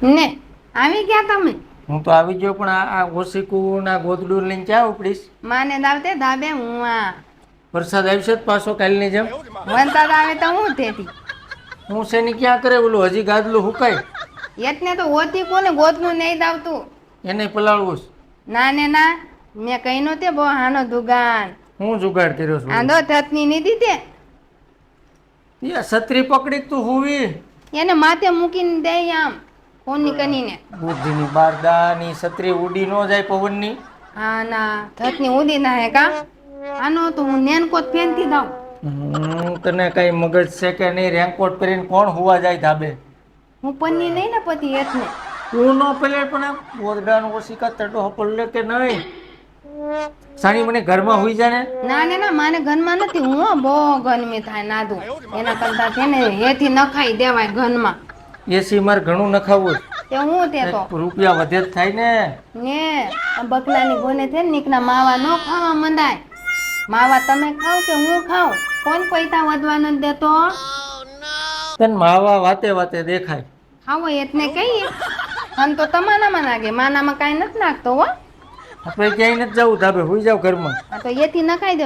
ને આવી ગયા તમે? હું તો આવી ગયો, પણ આ ઓશીકું ના ગોદડું લઈને ક્યાં ઉપડીશ? માને દાવતે ધાબે હું વરસાદ આવશે જ પાછો કાલની જેમ? વરસાદ આવે તો હું થેતી? હું શેની ક્યાં કરે ઓલું હજી ગાદલું હુકાય? એટલે તો ઓતી કોને ગોતનું નહીં દાવતું. એને પલાળવું છે. ના ને ના, મેં કઈ નો તે બહુ હાનો દુગાન. હું જુગાડ કર્યો છું? આંધો થતની નીધી તે યા છત્રી પકડી તું હુવી એને માથે મૂકીને દે આમ ફોનની કનીને. બુદ્ધિની બારદાની છત્રી ઉડી ન જાય પવનની. હા ના થતની ઉડી ના હે કા? આનો તો હું નેનકોટ પહેનતી દઉં. તને કઈ મગજ છે કે નહીં? રેનકોટ પહેરીને કોણ હુવા જાય ધાબે? હું પન્ની નહીં ને પતિ એટલે. તું નો પેલે પણ ગોદડાનો ઓશિકા તડો પડલે કે નહીં? સાની મને ઘરમાં હુઈ જાય ને. ના ને ના, માને ઘનમાં નથી. હું બહુ ગરમી થાય નાદું એના કરતા છે ને હેથી નખાઈ દેવાય ઘરમાં. એસી મારે ઘણું નખાવું તે હું તે તો રૂપિયા વધે જ થાય ને. ને આ બકલાની ગોને છે ને નીકના માવા ન ખાવા મંદાય. માવા તમે ખાવ કે હું ખાવ? કોણ પૈસા વધવા નથી દેતો? તને માવા વાતે વાતે દેખાય. ખાવો એટલે કહીએ અને તો તમારામાં નાખે, માનામાં કાંઈ નથી નાખતો હો. આપણે ક્યાંય નથી જવું ધાબે, હુઈ જાવ ઘરમાં. આ તો એથી નખાઈ દો.